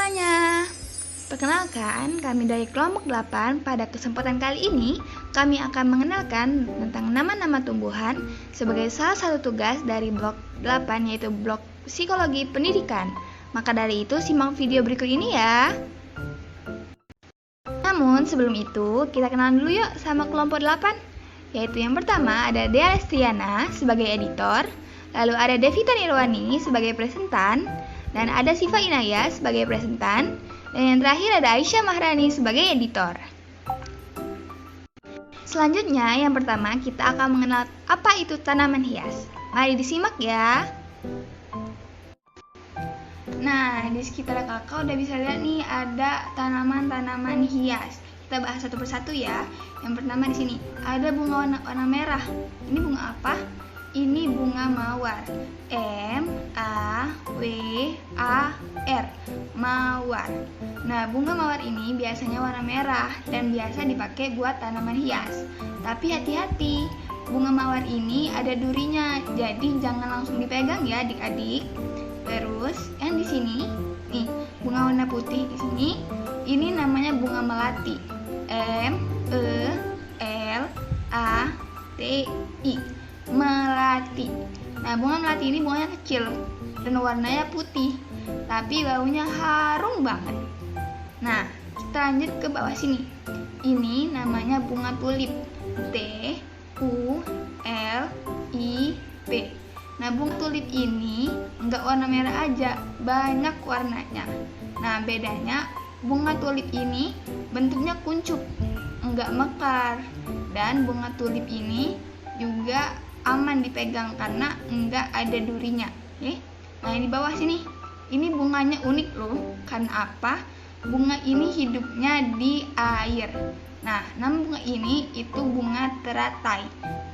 semuanya. Perkenalkan, kami dari kelompok 8. Pada kesempatan kali ini, kami akan mengenalkan tentang nama-nama tumbuhan sebagai salah satu tugas dari blok 8, yaitu blok psikologi pendidikan. Maka dari itu, simak video berikut ini ya. Namun, sebelum itu, kita kenalan dulu yuk sama kelompok 8. Yaitu yang pertama ada Dea Lestiana sebagai editor, lalu ada Devita Nirwani sebagai presentan, dan ada Siva Inaya sebagai presentan, dan yang terakhir ada Aisyah Mahrani sebagai editor. Selanjutnya, yang pertama kita akan mengenal apa itu tanaman hias. Mari disimak ya. Nah, di sekitar kakak udah bisa lihat nih ada tanaman-tanaman hias. Kita bahas satu persatu ya. Yang pertama di sini ada bunga warna merah. Ini bunga apa? Ini bunga mawar. M-A-W-A-R. Mawar. Nah, bunga mawar ini biasanya warna merah dan biasa dipakai buat tanaman hias. Tapi hati-hati, bunga mawar ini ada durinya, jadi jangan langsung dipegang ya adik-adik. Terus yang di sini, nih bunga warna putih di sini, ini namanya bunga melati. M-E-L-A-T-I. Melati. Nah, bunga melati ini bunganya kecil dan warnanya putih, tapi baunya harum banget. Nah, kita lanjut ke bawah sini. Ini namanya bunga tulip. T-U-L-I-P. Nah, bunga tulip ini enggak warna merah aja, banyak warnanya. Nah, bedanya bunga tulip ini bentuknya kuncup, enggak mekar. Dan bunga tulip ini juga aman dipegang karena enggak ada durinya. Nah, yang di bawah sini, ini bunganya unik loh. Karena apa? Bunga ini hidupnya di air. Nah, nama bunga ini itu bunga teratai.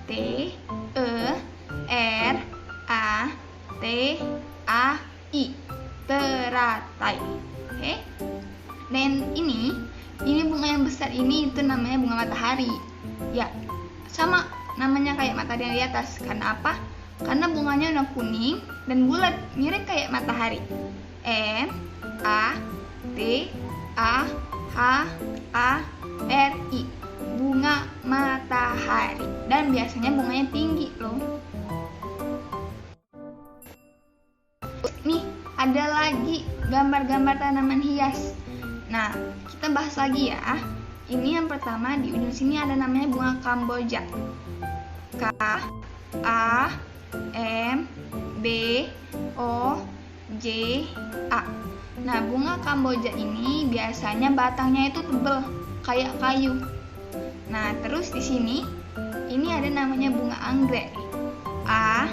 T-E-R-A-T-A-I. Teratai. Dan ini bunga yang besar ini itu namanya bunga matahari. Ya, sama namanya kayak matahari yang di atas. Karena apa? Karena bunganya warna kuning dan bulat, mirip kayak matahari. M-A-T-A-H-A-R-I. Bunga matahari. Dan biasanya bunganya tinggi loh. Nih, ada lagi gambar-gambar tanaman hias. Nah, kita bahas lagi ya. Ini yang pertama di ujung sini ada namanya bunga Kamboja. K-A-M-B-O-J-A. Nah, bunga Kamboja ini biasanya batangnya itu tebal kayak kayu. Nah, terus di sini ini ada namanya bunga anggrek. A-N-G-G-R-E-K.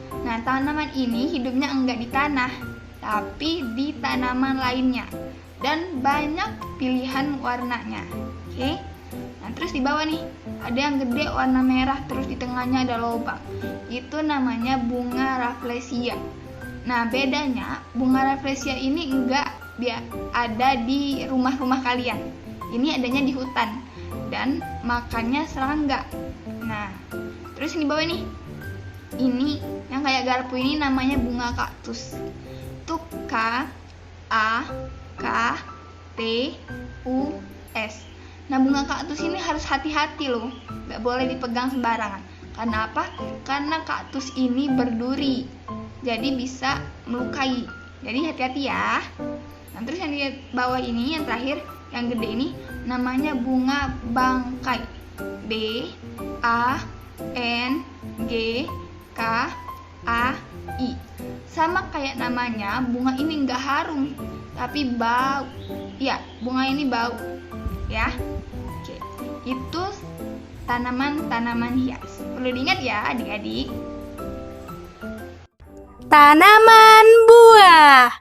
Nah, tanaman ini hidupnya enggak di tanah, tapi di tanaman lainnya. Dan banyak pilihan warnanya. Oke. Nah, terus di bawah nih ada yang gede warna merah, terus di tengahnya ada lubang. Itu namanya bunga rafflesia. Nah, bedanya bunga rafflesia ini enggak ada di rumah-rumah kalian. Ini adanya di hutan dan makannya serangga. Nah, terus di bawah nih, ini yang kayak garpu ini namanya bunga kaktus. Itu K-A-K-T-U-S. Nah, bunga kaktus ini harus hati-hati loh, gak boleh dipegang sembarangan. Karena apa? Karena kaktus ini berduri, jadi bisa melukai. Jadi hati-hati ya. Nah, terus yang di bawah ini, yang terakhir, yang gede ini namanya bunga bangkai. B-A-N-G-K-A-I. Sama kayak namanya, bunga ini nggak harum, tapi bau. Ya, bunga ini bau. Ya, oke. Itu tanaman-tanaman hias. Perlu diingat ya, adik-adik. Tanaman buah.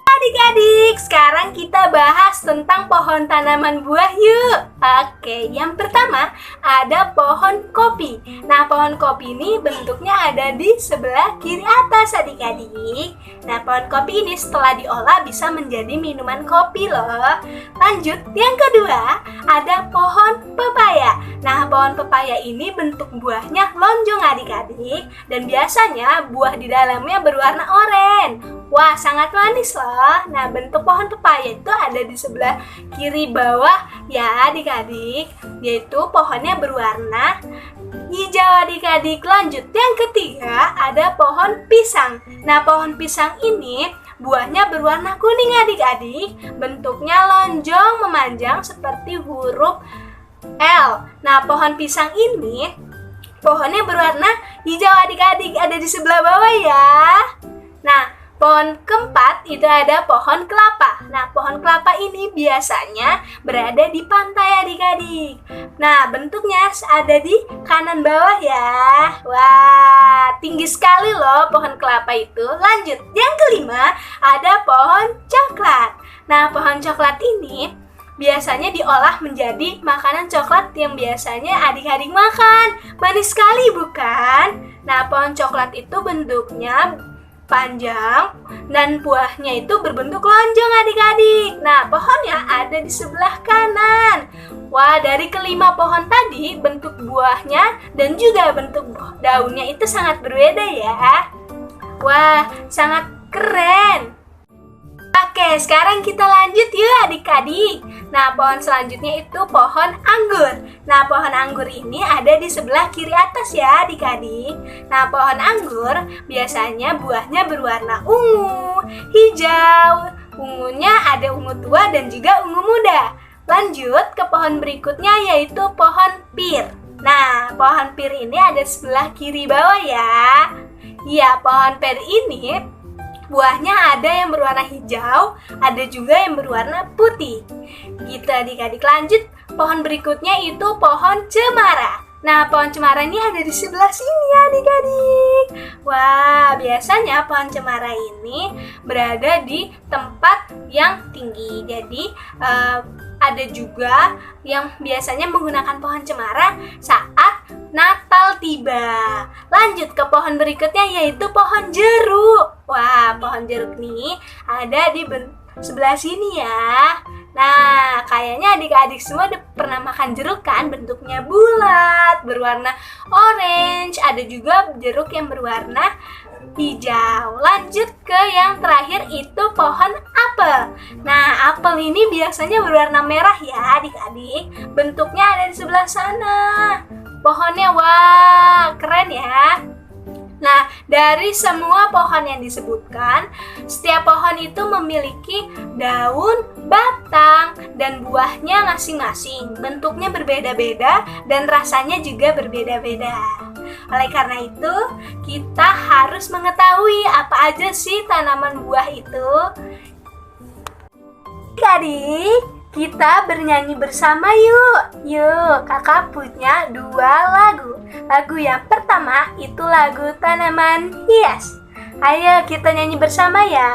Adik-adik, sekarang kita bahas tentang pohon tanaman buah yuk. Oke, yang pertama ada pohon kopi. Nah, pohon kopi ini bentuknya ada di sebelah kiri atas adik-adik. Nah, pohon kopi ini setelah diolah bisa menjadi minuman kopi loh. Lanjut, yang kedua ada pohon pepaya. Nah, pohon pepaya ini bentuk buahnya lonjong adik-adik. Dan biasanya buah di dalamnya berwarna oranye. Wah, sangat manis loh. Nah, bentuk pohon pepaya itu ada di sebelah kiri bawah ya adik-adik. Yaitu pohonnya berwarna hijau adik-adik. Lanjut, yang ketiga ada pohon pisang. Nah, pohon pisang ini buahnya berwarna kuning adik-adik. Bentuknya lonjong memanjang seperti huruf L. Nah, pohon pisang ini pohonnya berwarna hijau adik-adik, ada di sebelah bawah ya. Nah, pohon keempat itu ada pohon kelapa. Nah, pohon kelapa ini biasanya berada di pantai adik-adik. Nah, bentuknya ada di kanan bawah ya. Wah, tinggi sekali loh pohon kelapa itu. Lanjut, yang kelima ada pohon coklat. Nah, pohon coklat ini biasanya diolah menjadi makanan coklat yang biasanya adik-adik makan. Manis sekali bukan? Nah, pohon coklat itu bentuknya panjang dan buahnya itu berbentuk lonjong adik-adik. Nah, pohonnya ada di sebelah kanan. Wah, dari kelima pohon tadi bentuk buahnya dan juga bentuk daunnya itu sangat berbeda ya. Wah, sangat keren. Oke, sekarang kita lanjut yuk adik-adik. Nah, pohon selanjutnya itu pohon anggur. Nah, pohon anggur ini ada di sebelah kiri atas ya adik-adik. Nah, pohon anggur biasanya buahnya berwarna ungu, hijau. Ungunya ada ungu tua dan juga ungu muda. Lanjut ke pohon berikutnya yaitu pohon pir. Nah, pohon pir ini ada sebelah kiri bawah ya. Iya, pohon pir ini buahnya ada yang berwarna hijau, ada juga yang berwarna putih. Gitu adik-adik. Lanjut, pohon berikutnya itu pohon cemara. Nah, pohon cemara ini ada di sebelah sini adik-adik. Wah, biasanya pohon cemara ini berada di tempat yang tinggi. Jadi, ada juga yang biasanya menggunakan pohon cemara saat Natal tiba. Lanjut ke pohon berikutnya yaitu pohon jeruk. Wah, pohon jeruk nih ada di sebelah sini ya. Nah, kayaknya adik-adik semua udah pernah makan jeruk kan? Bentuknya bulat, berwarna orange. Ada juga jeruk yang berwarna hijau. Lanjut ke yang terakhir itu pohon apel. Nah, apel ini biasanya berwarna merah ya adik-adik. Bentuknya ada di sebelah sana. Pohonnya wah, keren ya. Nah, dari semua pohon yang disebutkan, setiap pohon itu memiliki daun, batang, dan buahnya masing-masing. Bentuknya berbeda-beda dan rasanya juga berbeda-beda. Oleh karena itu, kita harus mengetahui apa aja sih tanaman buah itu. Adik, kita bernyanyi bersama yuk. Yuk, kakak punya 2 lagu. Lagu yang pertama itu lagu tanaman hias. Ayo kita nyanyi bersama ya.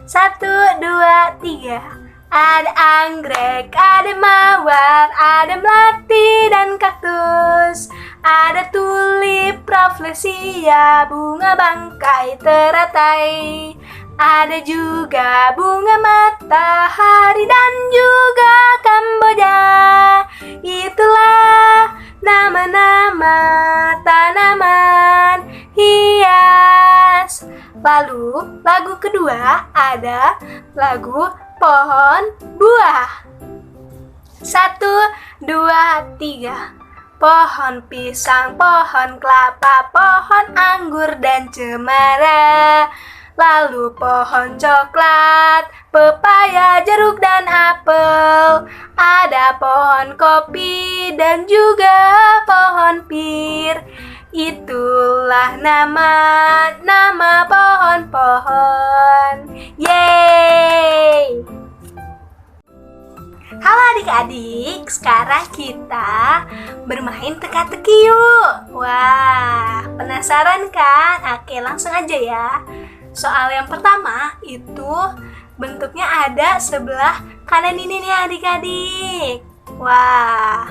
1, 2, 3. Ada anggrek, ada mawar, ada melati dan kaktus. Ada tulip, rafflesia, bunga bangkai teratai. Ada juga bunga matahari dan juga kamboja. Itulah nama-nama tanaman hias. Lalu lagu kedua ada lagu pohon buah. 1, 2, 3. Pohon pisang, pohon kelapa, pohon anggur dan cemara. Lalu pohon coklat, pepaya, jeruk dan apel. Ada pohon kopi dan juga pohon pir. Itulah nama pohon-pohon. Yeay! Halo adik-adik, sekarang kita bermain teka-teki yuk. Wah, penasaran kan? Oke, langsung aja ya. Soal yang pertama itu bentuknya ada sebelah kanan ini nih adik-adik. Wah.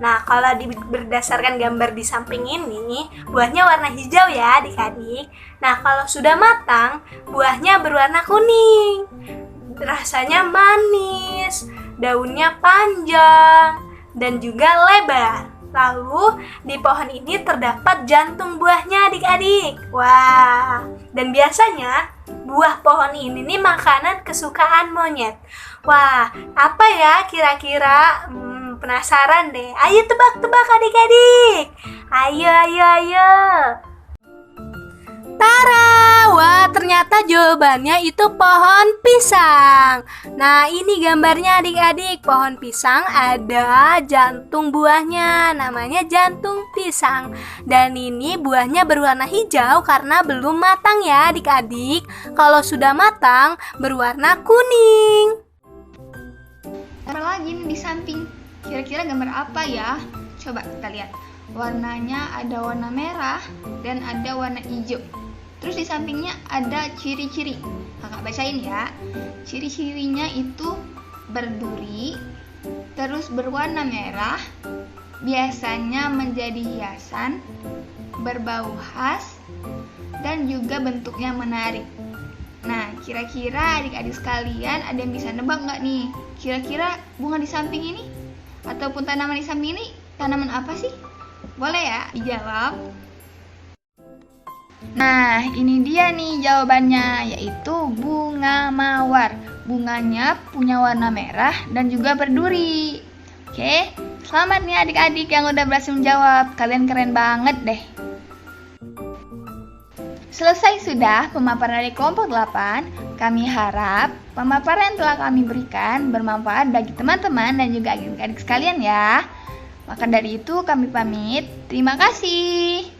Nah, kalau berdasarkan gambar di samping ini, buahnya warna hijau ya adik-adik. Nah, kalau sudah matang, buahnya berwarna kuning. Rasanya manis, daunnya panjang, dan juga lebar. Lalu, di pohon ini terdapat jantung buahnya adik-adik. Wah, dan biasanya buah pohon ini nih makanan kesukaan monyet. Wah, apa ya kira-kira? Penasaran deh. Ayo tebak-tebak adik-adik. Ayo. Tara! Wah, ternyata jawabannya itu pohon pisang. Nah, ini gambarnya adik-adik. Pohon pisang ada jantung buahnya. Namanya jantung pisang. Dan ini buahnya berwarna hijau karena belum matang ya adik-adik. Kalau sudah matang, berwarna kuning. Gambar lagi nih di samping. Kira-kira gambar apa ya? Coba kita lihat. Warnanya ada warna merah dan ada warna hijau. Terus di sampingnya ada ciri-ciri. Kakak bacain ya. Ciri-cirinya itu berduri, terus berwarna merah, biasanya menjadi hiasan, berbau khas, dan juga bentuknya menarik. Nah, kira-kira adik-adik sekalian ada yang bisa nebak nggak nih? Kira-kira bunga di samping ini ataupun tanaman di samping ini tanaman apa sih? Boleh ya dijawab? Nah, ini dia nih jawabannya, yaitu bunga mawar. Bunganya punya warna merah dan juga berduri. Oke, selamat nih adik-adik yang udah berhasil menjawab. Kalian keren banget deh. Selesai sudah pemaparan dari kelompok 8. Kami harap pemaparan yang telah kami berikan bermanfaat bagi teman-teman dan juga adik-adik sekalian ya. Maka dari itu kami pamit. Terima kasih.